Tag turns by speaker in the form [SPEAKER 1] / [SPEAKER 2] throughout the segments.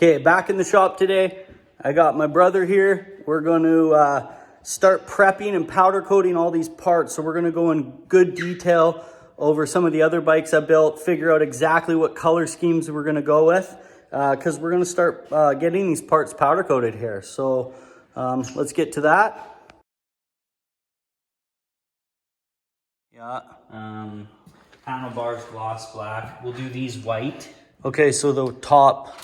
[SPEAKER 1] Okay, back in the shop today. I got my brother here. We're going to start prepping and powder coating all these parts. So we're going to go in good detail over some of the other bikes I built, figure out exactly what color schemes we're going to go with, because we're going to start getting these parts powder coated here. So let's get to that. Yeah.
[SPEAKER 2] Handlebars gloss black. We'll do these white.
[SPEAKER 1] Okay, so the top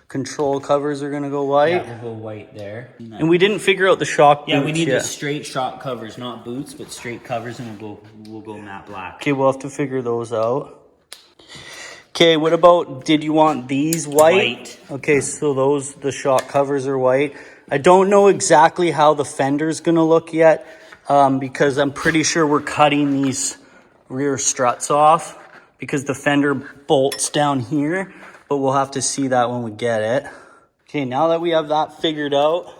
[SPEAKER 1] control covers are gonna go white.
[SPEAKER 2] Yeah, we'll go white there.
[SPEAKER 1] And we didn't figure out the shock boots.
[SPEAKER 2] Yeah, we need
[SPEAKER 1] yet.
[SPEAKER 2] the straight shock covers, not boots, but straight covers, and we'll go matte black.
[SPEAKER 1] Okay, we'll have to figure those out. Okay, what about, did you want these white? Okay, so the shock covers are white. I don't know exactly how the fender's gonna look yet, because I'm pretty sure we're cutting these rear struts off because the fender bolts down here. But we'll have to see that when we get it. Okay, now that we have that figured out,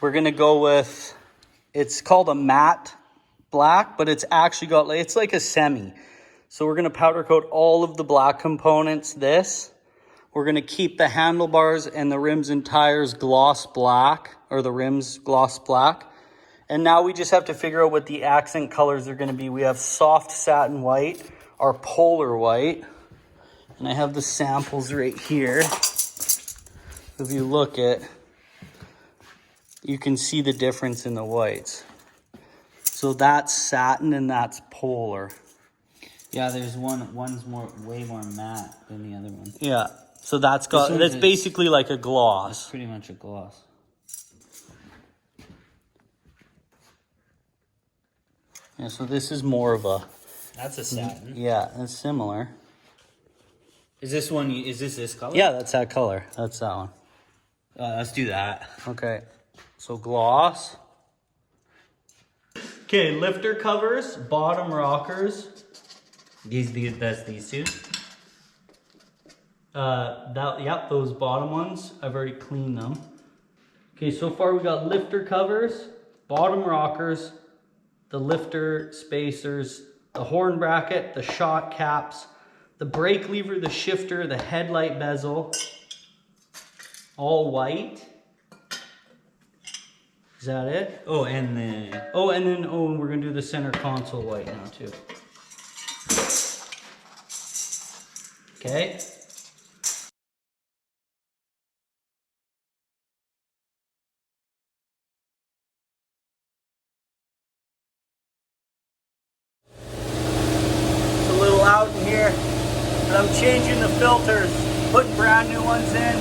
[SPEAKER 1] we're gonna go with, it's called a matte black, but it's actually got, it's like a semi. So we're gonna powder coat all of the black components this. We're gonna keep the handlebars and the rims and tires gloss black, or the rims gloss black. And now we just have to figure out what the accent colors are gonna be. We have soft satin white, our polar white, and I have the samples right here. If you look at, you can see the difference in the whites. So that's satin and that's polar.
[SPEAKER 2] Yeah, there's one's way more matte than the other one.
[SPEAKER 1] Yeah, so that's basically like a gloss.
[SPEAKER 2] It's pretty much a gloss.
[SPEAKER 1] Yeah, so this is more of a...
[SPEAKER 2] That's a satin.
[SPEAKER 1] Yeah, it's similar.
[SPEAKER 2] Is this one, is this color?
[SPEAKER 1] Yeah, that's that color. That's that one.
[SPEAKER 2] Let's do that.
[SPEAKER 1] Okay, so gloss. Okay, lifter covers, bottom rockers.
[SPEAKER 2] That's these two?
[SPEAKER 1] Yep, those bottom ones, I've already cleaned them. Okay, so far we got lifter covers, bottom rockers, the lifter spacers, the horn bracket, the shot caps, the brake lever, the shifter, the headlight bezel, all white. Is that it?
[SPEAKER 2] Oh, and then
[SPEAKER 1] we're gonna do the center console white now too. Okay. It's a little out in here. But I'm changing the filters, putting brand new ones in,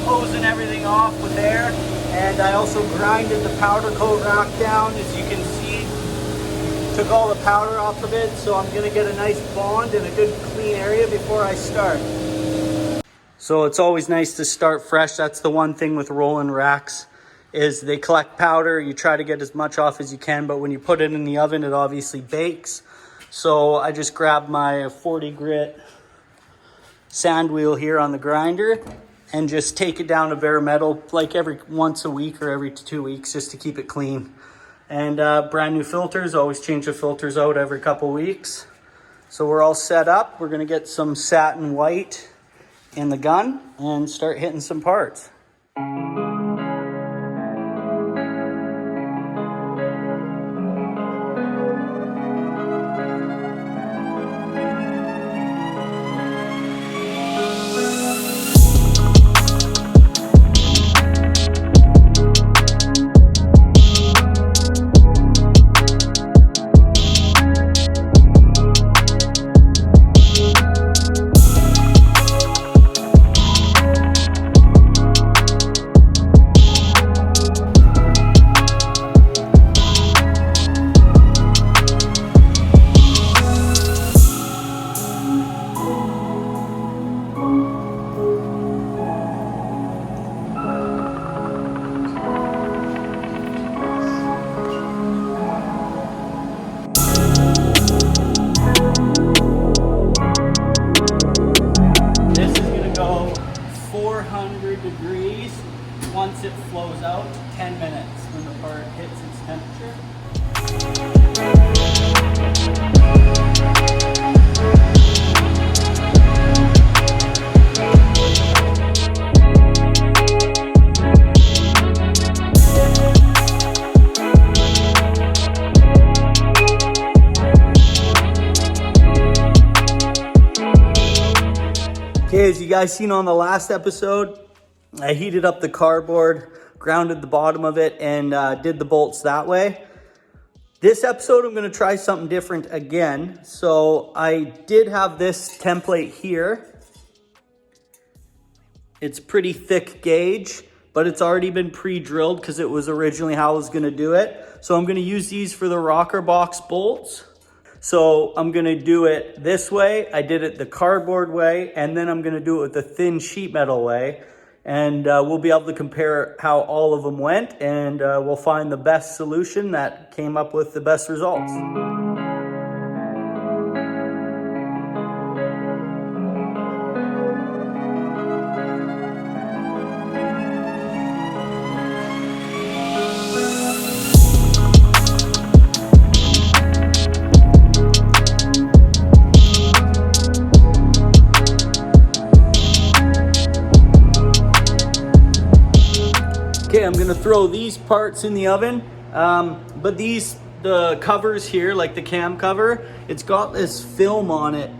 [SPEAKER 1] hosing everything off with air, and I also grinded the powder coat rack down, as you can see. Took all the powder off of it, so I'm gonna get a nice bond and a good clean area before I start. So it's always nice to start fresh. That's the one thing with rolling racks, is they collect powder. You try to get as much off as you can, but when you put it in the oven, it obviously bakes. So I just grabbed my 40 grit sand wheel here on the grinder and just take it down to bare metal like every once a week or every 2 weeks just to keep it clean. And brand new filters, always change the filters out every couple weeks. So we're all set up. We're gonna get some satin white in the gun and start hitting some parts. out 10 minutes when the part hits its temperature. Okay, as you guys seen on the last episode, I heated up the cardboard, grounded the bottom of it, and did the bolts that way. This episode, I'm gonna try something different again. So I did have this template here. It's pretty thick gauge, but it's already been pre-drilled because it was originally how I was gonna do it. So I'm gonna use these for the rocker box bolts. So I'm gonna do it this way. I did it the cardboard way, and then I'm gonna do it with the thin sheet metal way. And we'll be able to compare how all of them went, and we'll find the best solution that came up with the best results. Okay, I'm gonna throw these parts in the oven, but the covers here, like the cam cover, it's got this film on it.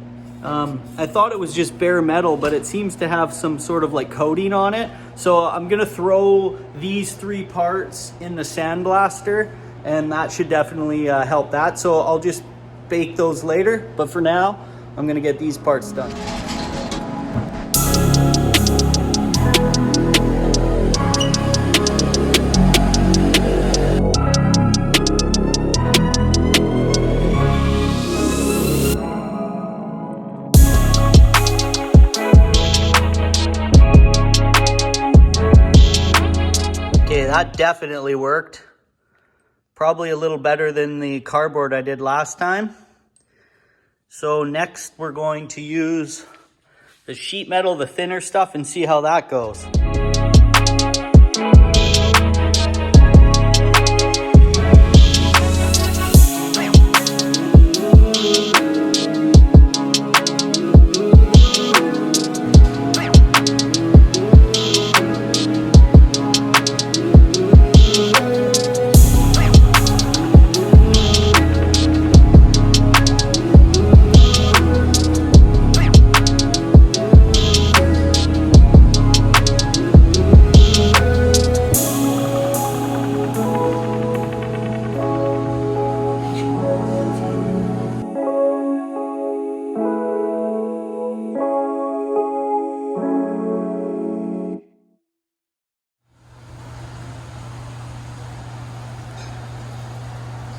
[SPEAKER 1] I thought it was just bare metal, but it seems to have some sort of like coating on it. So I'm gonna throw these 3 parts in the sandblaster, and that should definitely help that. So I'll just bake those later, but for now, I'm gonna get these parts done. That definitely worked. Probably a little better than the cardboard I did last time. So next we're going to use the sheet metal, the thinner stuff, and see how that goes.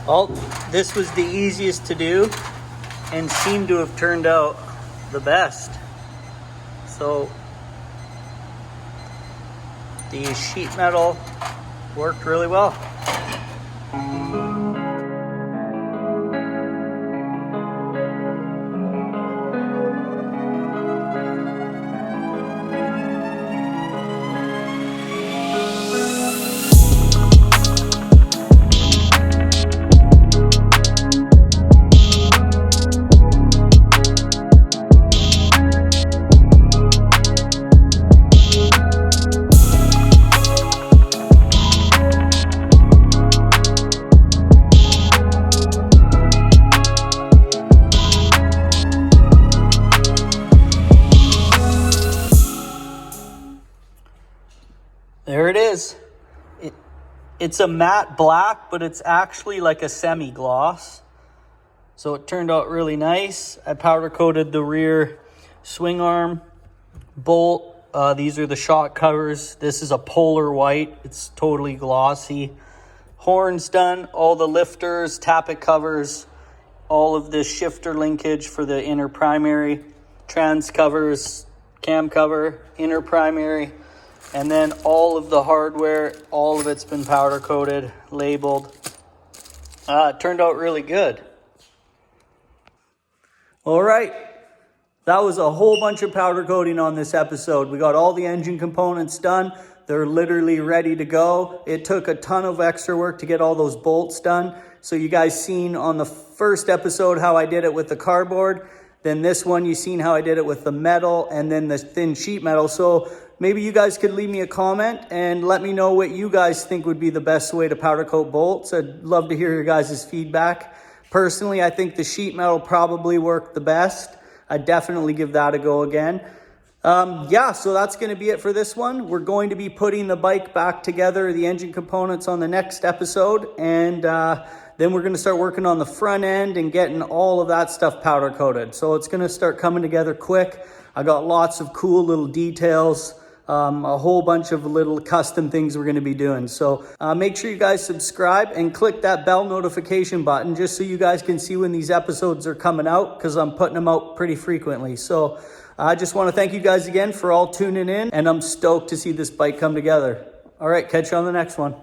[SPEAKER 1] Well, this was the easiest to do and seemed to have turned out the best. So the sheet metal worked really well. There it is. It's a matte black, but it's actually like a semi-gloss. So it turned out really nice. I powder coated the rear swing arm bolt. These are the shock covers. This is a polar white. It's totally glossy. Horns done. All the lifters, tappet covers, all of the shifter linkage for the inner primary, trans covers, cam cover, inner primary. And then all of the hardware, all of it's been powder coated, labeled. It turned out really good. All right, that was a whole bunch of powder coating on this episode. We got all the engine components done, They're literally ready to go. It took a ton of extra work to get all those bolts done. So you guys seen on the first episode how I did it with the cardboard. Then this one, you seen how I did it with the metal and then the thin sheet metal. So maybe you guys could leave me a comment and let me know what you guys think would be the best way to powder coat bolts. I'd love to hear your guys' feedback. Personally, I think the sheet metal probably worked the best. I'd definitely give that a go again. Yeah, so that's going to be it for this one. We're going to be putting the bike back together, the engine components, on the next episode. And then we're going to start working on the front end and getting all of that stuff powder coated. So it's going to start coming together quick. I got lots of cool little details, a whole bunch of little custom things we're going to be doing. So make sure you guys subscribe and click that bell notification button just so you guys can see when these episodes are coming out, because I'm putting them out pretty frequently. So I just want to thank you guys again for all tuning in, and I'm stoked to see this bike come together. All right, catch you on the next one.